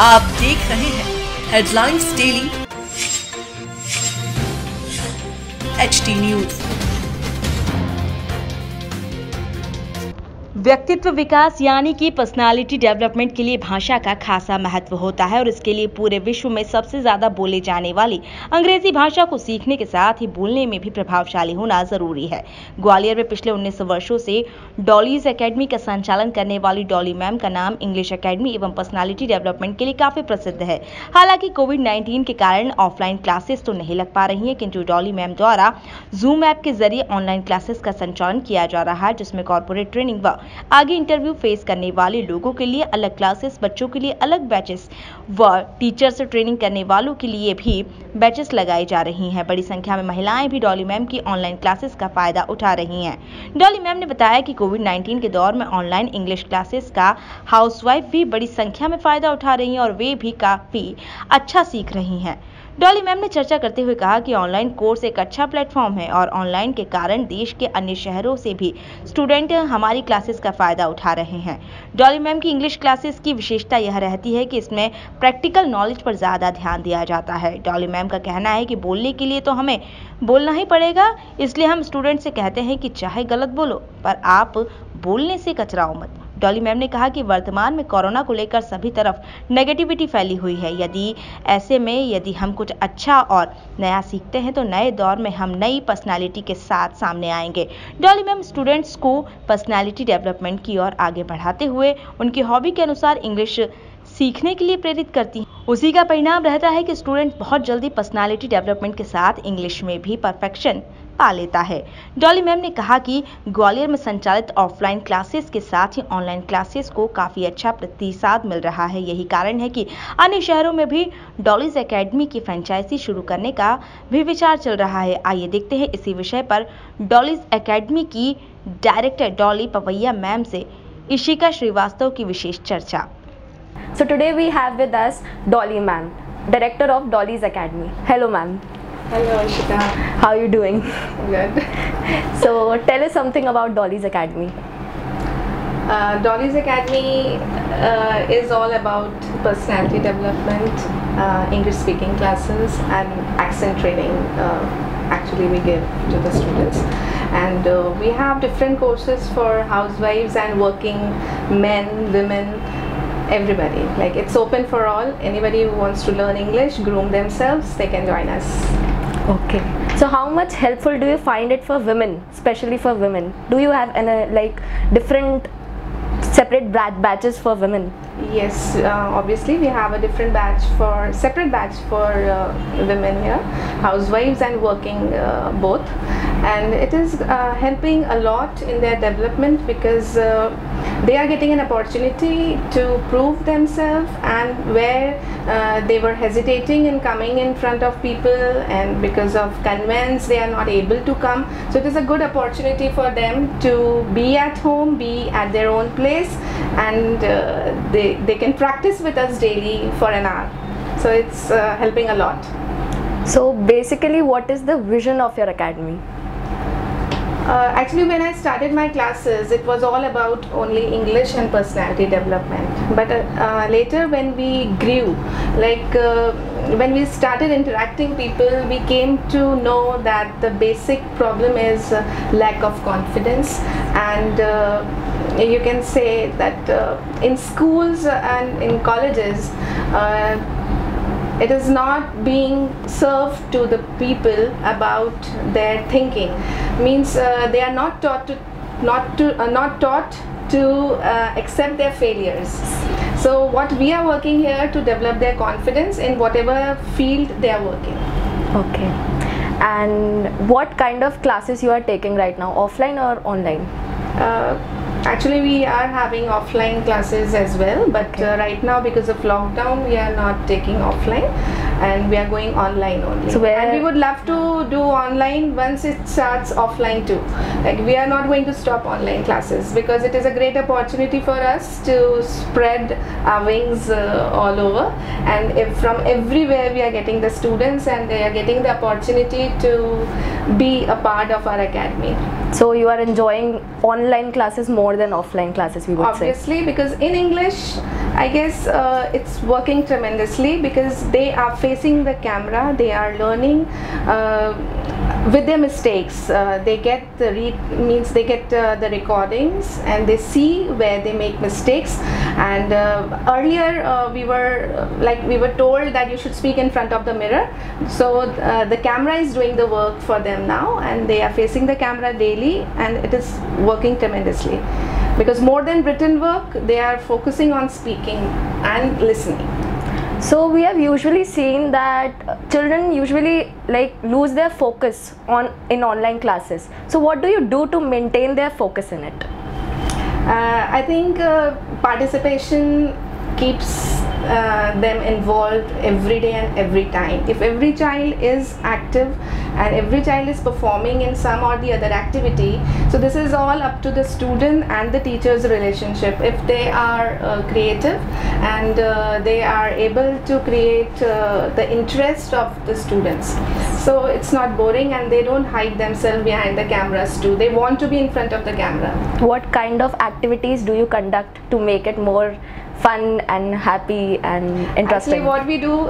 आप देख रहे हैं हेडलाइंस डेली HD न्यूज। व्यक्तित्व विकास यानी कि पर्सनालिटी डेवलपमेंट के लिए भाषा का खासा महत्व होता है और इसके लिए पूरे विश्व में सबसे ज्यादा बोले जाने वाली अंग्रेजी भाषा को सीखने के साथ ही बोलने में भी प्रभावशाली होना जरूरी है। ग्वालियर में पिछले 19 वर्षों से डॉलीज एकेडमी का संचालन करने वाली डॉली मैम का नाम इंग्लिश एकेडमी एवं पर्सनालिटी डेवलपमेंट के लिए काफी प्रसिद्ध है। हालांकि कोविड-19 के कारण ऑफलाइन क्लासेस तो नहीं लग पा रही है, किंतु डॉली मैम द्वारा जूम ऐप के जरिए ऑनलाइन क्लासेस का संचालन किया जा रहा है, जिसमें कॉर्पोरेट ट्रेनिंग व आगे इंटरव्यू फेस करने वाले लोगों के लिए अलग क्लासेस, बच्चों के लिए अलग बैचेस व टीचर से ट्रेनिंग करने वालों के लिए भी बैचेस लगाई जा रही हैं। बड़ी संख्या में महिलाएं भी डॉली मैम की ऑनलाइन क्लासेस का फायदा उठा रही हैं। डॉली मैम ने बताया कि कोविड-19 के दौर में ऑनलाइन इंग्लिश क्लासेस का हाउसवाइफ भी बड़ी संख्या में फायदा उठा रही हैं और वे भी काफी अच्छा सीख रही हैं। डॉली मैम ने चर्चा करते हुए कहा कि ऑनलाइन कोर्स एक अच्छा प्लेटफॉर्म है और ऑनलाइन के कारण देश के अन्य शहरों से भी स्टूडेंट हमारी क्लासेस का फायदा उठा रहे हैं। डॉली मैम की इंग्लिश क्लासेस की विशेषता यह रहती है कि इसमें प्रैक्टिकल नॉलेज पर ज्यादा ध्यान दिया जाता है। डॉली मैम का कहना है कि बोलने के लिए तो हमें बोलना ही पड़ेगा, इसलिए हम स्टूडेंट से कहते हैं कि चाहे गलत बोलो पर आप बोलने से कतराओ मत। डॉली मैम ने कहा कि वर्तमान में कोरोना को लेकर सभी तरफ नेगेटिविटी फैली हुई है। यदि हम कुछ अच्छा और नया सीखते हैं तो नए दौर में हम नई पर्सनालिटी के साथ सामने आएंगे। डॉली मैम स्टूडेंट्स को पर्सनालिटी डेवलपमेंट की ओर आगे बढ़ाते हुए उनकी हॉबी के अनुसार इंग्लिश सीखने के लिए प्रेरित करती हैं। उसी का परिणाम रहता है कि स्टूडेंट बहुत जल्दी पर्सनालिटी डेवलपमेंट के साथ इंग्लिश में भी परफेक्शन पा लेता है। डॉली मैम ने कहा कि ग्वालियर में संचालित ऑफलाइन क्लासेस के साथ ही ऑनलाइन क्लासेस को काफी अच्छा प्रतिसाद मिल रहा है। यही कारण है कि अन्य शहरों में भी डॉलीज एकेडमी की फ्रेंचाइजी शुरू करने का भी विचार चल रहा है। आइए देखते हैं इसी विषय पर डॉलीज एकेडमी की डायरेक्टर डॉली पवैया मैम से इशिका श्रीवास्तव की विशेष चर्चा। So today we have with us Dolly ma'am, director of Dolly's Academy. Hello ma'am. Hello Ishita. How are you doing? Good. So tell us something about Dolly's Academy. Dolly's Academy is all about personality development, English speaking classes and accent training. Actually we give to the students, and we have different courses for housewives and working men, women, everybody. Like, it's open for all. Anybody who wants to learn English, groom themselves, they can join us. Okay. So how much helpful do you find it for women, especially for women? Do you have like different separate batches for women? Yes, obviously we have a separate batch for women here, housewives and working both, and it is helping a lot in their development because they are getting an opportunity to prove themselves, and where they were hesitating in coming in front of people, and because of convenience they are not able to come. So it is a good opportunity for them to be at home, be at their own place, and they can practice with us daily for an hour. So it's helping a lot. So basically, what is the vision of your academy? Actually, when I started my classes, it was all about only English and personality development. But later when we grew, like when we started interacting people, we came to know that the basic problem is lack of confidence, and you can say that in schools and in colleges, it is not being served to the people about their thinking. Means they are not taught to accept their failures. So what we are working here to develop their confidence in whatever field they are working. Okay. And what kind of classes you are taking right now, offline or online? Actually, we are having offline classes as well, but Okay. Right now because of lockdown we are not taking offline, and we are going online only. So and we would love to do online once it starts offline too. Like, we are not going to stop online classes because it is a great opportunity for us to spread our wings all over, and if from everywhere we are getting the students and they are getting the opportunity to be a part of our academy. So you are enjoying online classes more than offline classes, we would Obviously, because in English I guess it's working tremendously because they are facing the camera, they are learning with their mistakes. They get the the recordings and they see where they make mistakes. And earlier we were told that you should speak in front of the mirror. So the camera is doing the work for them now, and they are facing the camera daily, and it is working tremendously. Because more than written work, they are focusing on speaking and listening. So we have usually seen that children usually lose their focus in online classes. So what do you do to maintain their focus in it? I think participation keeps them involved every day and every time. If every child is active and every child is performing in some or the other activity, so this is all up to the student and the teacher's relationship. If they are creative and they are able to create the interest of the students, so it's not boring and they don't hide themselves behind the cameras too. They want to be in front of the camera. What kind of activities do you conduct to make it more fun and happy and interesting? Actually, what we do,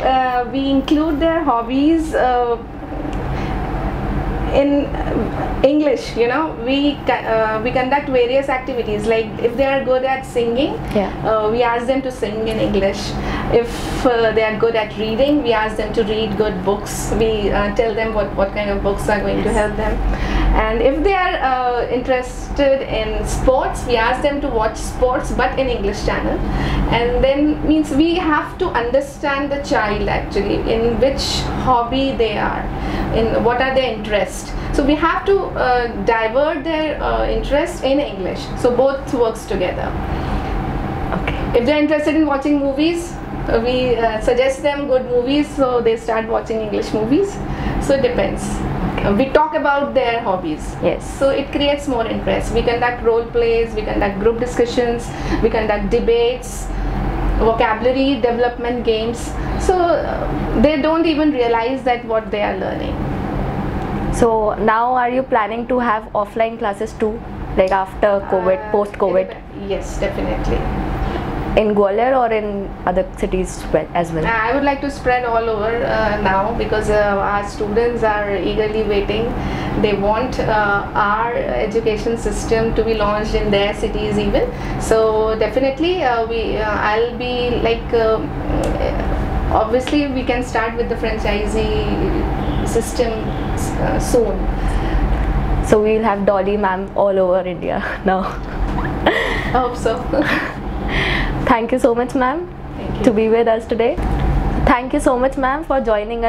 we include their hobbies in English. We conduct various activities. Like if they are good at singing, we ask them to sing in English. If they are good at reading, we ask them to read good books. We tell them what kind of books are going to help them. And if they are interested in sports, we ask them to watch sports but in English channel. And then means we have to understand the child actually, in which hobby they are, in what are their interests. So we have to divert their interest in English. So both works together. Okay. If they are interested in watching movies, we suggest them good movies, so they start watching English movies. So it depends. We talk about their hobbies. Yes. So it creates more interest. We conduct role plays, we conduct group discussions, we conduct debates, vocabulary development games. So they don't even realize that what they are learning. So now are you planning to have offline classes too, like after COVID, post-COVID? Yes, definitely. In Gwalior or in other cities as well? I would like to spread all over now, because our students are eagerly waiting. They want our education system to be launched in their cities even. So definitely I'll be obviously we can start with the franchisee system soon. So we'll have Dolly ma'am all over India now. I hope so. Thank you so much, ma'am, to be with us today. Thank you so much, ma'am, for joining us.